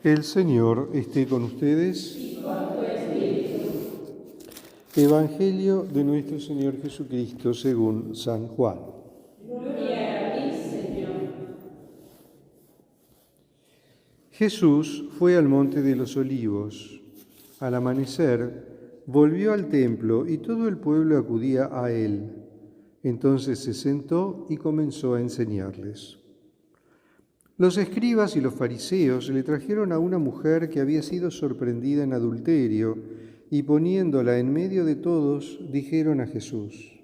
El Señor esté con ustedes. Y con tu espíritu. Evangelio de nuestro Señor Jesucristo según San Juan. Gloria a ti, Señor. Jesús fue al monte de los Olivos. Al amanecer, volvió al templo y todo el pueblo acudía a él. Entonces se sentó y comenzó a enseñarles. Los escribas y los fariseos le trajeron a una mujer que había sido sorprendida en adulterio y poniéndola en medio de todos, dijeron a Jesús: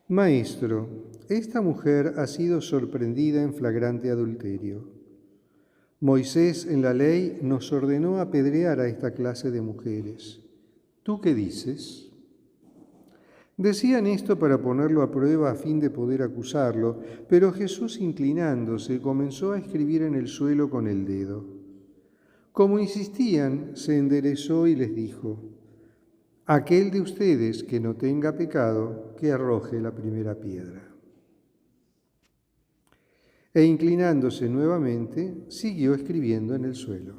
Maestro, esta mujer ha sido sorprendida en flagrante adulterio. Moisés en la ley nos ordenó apedrear a esta clase de mujeres. ¿Tú qué dices? Decían esto para ponerlo a prueba a fin de poder acusarlo, pero Jesús, inclinándose, comenzó a escribir en el suelo con el dedo. Como insistían, se enderezó y les dijo: Aquel de ustedes que no tenga pecado, que arroje la primera piedra. E inclinándose nuevamente, siguió escribiendo en el suelo.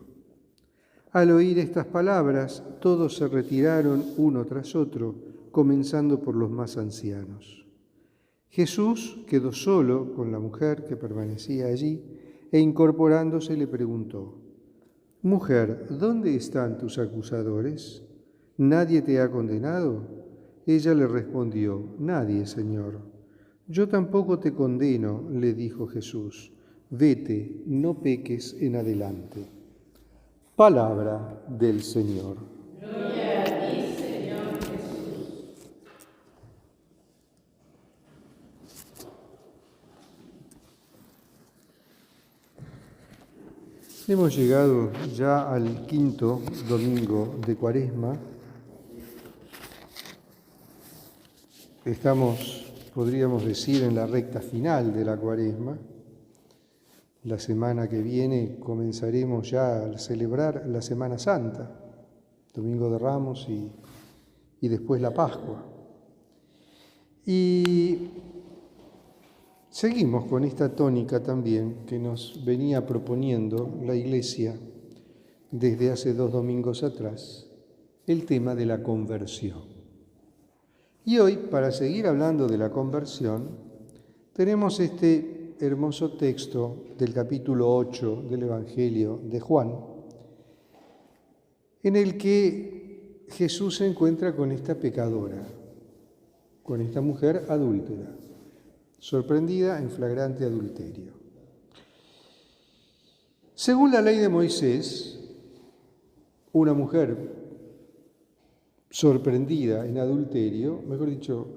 Al oír estas palabras, todos se retiraron uno tras otro, comenzando por los más ancianos. Jesús quedó solo con la mujer que permanecía allí e incorporándose le preguntó: Mujer, ¿dónde están tus acusadores? ¿Nadie te ha condenado? Ella le respondió: Nadie, Señor. Yo tampoco te condeno, le dijo Jesús. Vete, no peques en adelante. Palabra del Señor. Gloria a ti, Señor Jesús. Hemos llegado ya al quinto domingo de Cuaresma. Estamos, podríamos decir, en la recta final de la Cuaresma. La semana que viene comenzaremos ya a celebrar la Semana Santa, Domingo de Ramos y después la Pascua. Y seguimos con esta tónica también que nos venía proponiendo la Iglesia desde hace 2 domingos atrás, el tema de la conversión. Y hoy, para seguir hablando de la conversión, tenemos este hermoso texto del capítulo 8 del Evangelio de Juan, en el que Jesús se encuentra con esta pecadora, con esta mujer adúltera, sorprendida en flagrante adulterio. Según la ley de Moisés, una mujer sorprendida en adulterio, mejor dicho,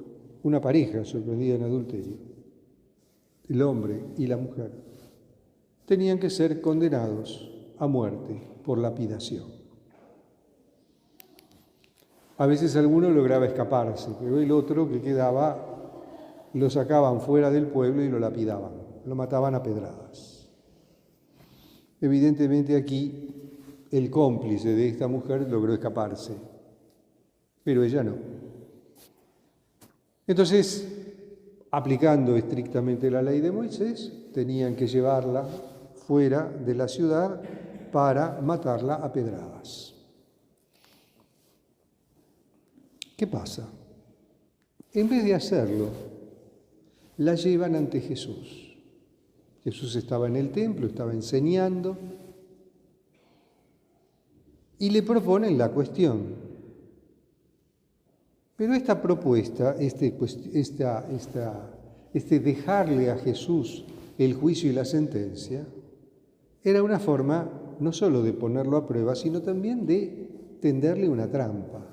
una pareja sorprendida en adulterio, el hombre y la mujer, tenían que ser condenados a muerte por lapidación. A veces alguno lograba escaparse, pero el otro que quedaba lo sacaban fuera del pueblo y lo lapidaban, lo mataban a pedradas. Evidentemente aquí el cómplice de esta mujer logró escaparse, pero ella no. Entonces, aplicando estrictamente la ley de Moisés, tenían que llevarla fuera de la ciudad para matarla a pedradas. ¿Qué pasa? En vez de hacerlo, la llevan ante Jesús. Jesús estaba en el templo, estaba enseñando, y le proponen la cuestión. Pero esta propuesta, este dejarle a Jesús el juicio y la sentencia, era una forma no solo de ponerlo a prueba, sino también de tenderle una trampa.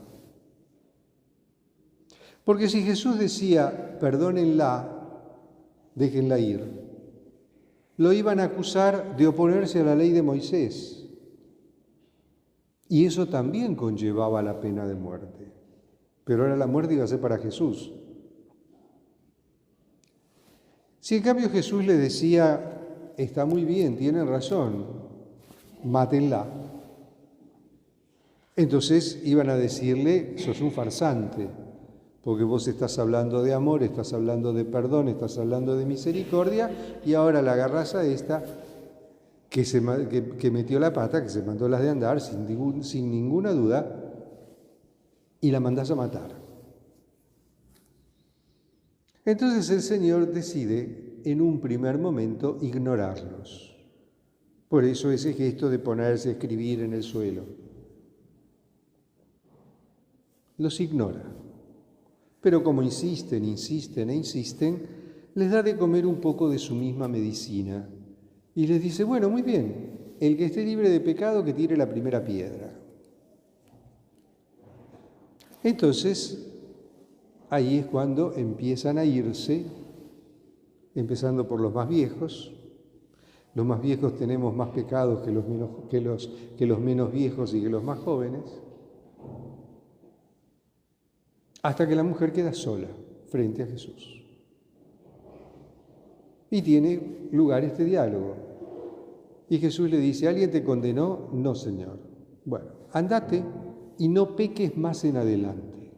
Porque si Jesús decía, perdónenla, déjenla ir, lo iban a acusar de oponerse a la ley de Moisés. Y eso también conllevaba la pena de muerte. Pero ahora la muerte iba a ser para Jesús. Si en cambio Jesús le decía, está muy bien, tienen razón, mátenla, entonces iban a decirle, sos un farsante, porque vos estás hablando de amor, estás hablando de perdón, estás hablando de misericordia, y ahora la agarrás a esta que metió la pata, que se mandó las de andar sin ninguna duda, y la mandás a matar. Entonces el Señor decide en un primer momento ignorarlos. Por eso ese gesto de ponerse a escribir en el suelo. Los ignora. Pero como insisten, les da de comer un poco de su misma medicina. Y les dice, bueno, muy bien, el que esté libre de pecado que tire la primera piedra. Entonces, ahí es cuando empiezan a irse, empezando por los más viejos. Los más viejos tenemos más pecados que los menos viejos y que los más jóvenes. Hasta que la mujer queda sola frente a Jesús. Y tiene lugar este diálogo. Y Jesús le dice, ¿alguien te condenó? No, Señor. Bueno, andate y no peques más en adelante.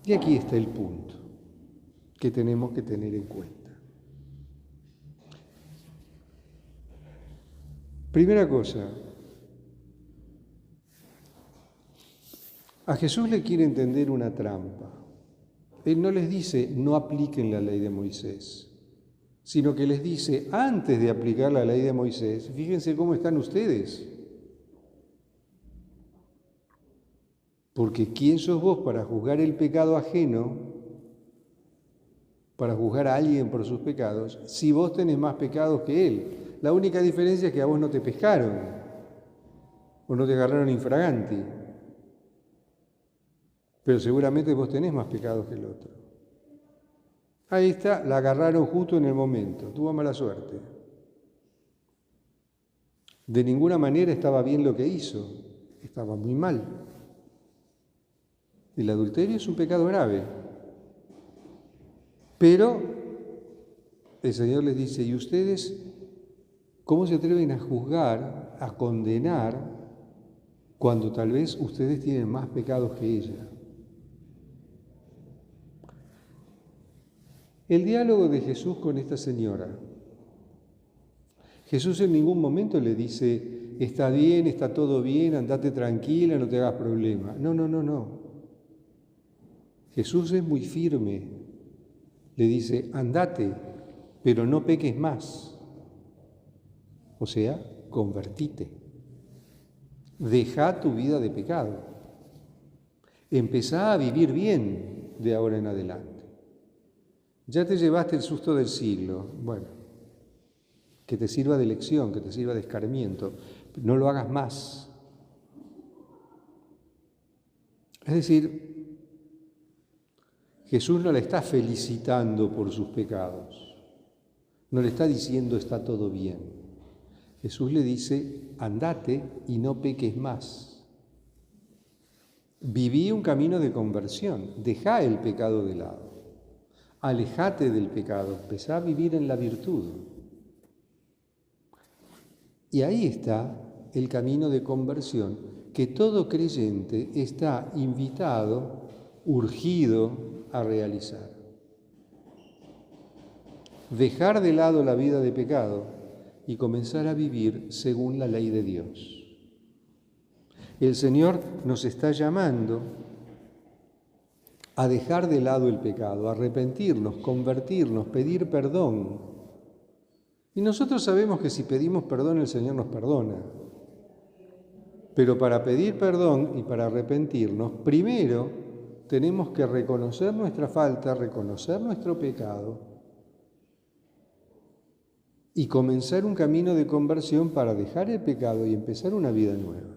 Y aquí está el punto que tenemos que tener en cuenta. Primera cosa, a Jesús le quiere entender una trampa. Él no les dice, no apliquen la ley de Moisés, sino que les dice, antes de aplicar la ley de Moisés, fíjense cómo están ustedes. Porque ¿quién sos vos para juzgar el pecado ajeno, para juzgar a alguien por sus pecados, si vos tenés más pecados que él? La única diferencia es que a vos no te pescaron o no te agarraron infraganti. Pero seguramente vos tenés más pecados que el otro. Ahí está, la agarraron justo en el momento, tuvo mala suerte. De ninguna manera estaba bien lo que hizo, estaba muy mal. El adulterio es un pecado grave. Pero el Señor les dice, ¿y ustedes cómo se atreven a juzgar, a condenar, cuando tal vez ustedes tienen más pecados que ella? El diálogo de Jesús con esta señora. Jesús en ningún momento le dice, está bien, está todo bien, andate tranquila, no te hagas problema. No. Jesús es muy firme. Le dice, andate, pero no peques más. O sea, convertite. Deja tu vida de pecado. Empezá a vivir bien de ahora en adelante. Ya te llevaste el susto del siglo. Bueno, que te sirva de lección, que te sirva de escarmiento. No lo hagas más. Es decir, Jesús no la está felicitando por sus pecados. No le está diciendo está todo bien. Jesús le dice, andate y no peques más. Viví un camino de conversión. Dejá el pecado de lado. Alejate del pecado, empezá a vivir en la virtud. Y ahí está el camino de conversión que todo creyente está invitado, urgido a realizar. Dejar de lado la vida de pecado y comenzar a vivir según la ley de Dios. El Señor nos está llamando a dejar de lado el pecado, a arrepentirnos, convertirnos, pedir perdón. Y nosotros sabemos que si pedimos perdón, el Señor nos perdona. Pero para pedir perdón y para arrepentirnos, primero tenemos que reconocer nuestra falta, reconocer nuestro pecado y comenzar un camino de conversión para dejar el pecado y empezar una vida nueva.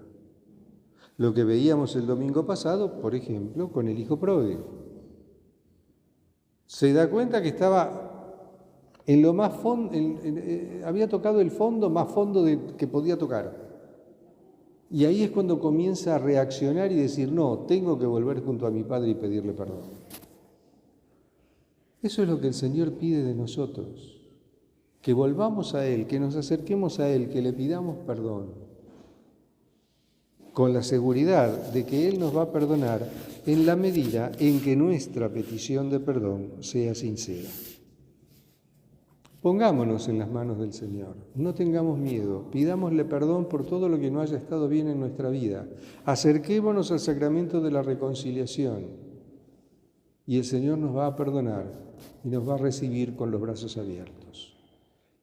Lo que veíamos el domingo pasado, por ejemplo, con el hijo pródigo. Se da cuenta que estaba en lo más fondo, había tocado el fondo más fondo que podía tocar. Y ahí es cuando comienza a reaccionar y decir, no, tengo que volver junto a mi Padre y pedirle perdón. Eso es lo que el Señor pide de nosotros, que volvamos a Él, que nos acerquemos a Él, que le pidamos perdón, con la seguridad de que Él nos va a perdonar en la medida en que nuestra petición de perdón sea sincera. Pongámonos en las manos del Señor, no tengamos miedo, pidámosle perdón por todo lo que no haya estado bien en nuestra vida, acerquémonos al sacramento de la reconciliación y el Señor nos va a perdonar y nos va a recibir con los brazos abiertos.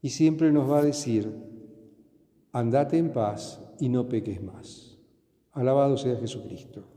Y siempre nos va a decir, andate en paz y no peques más. Alabado sea Jesucristo.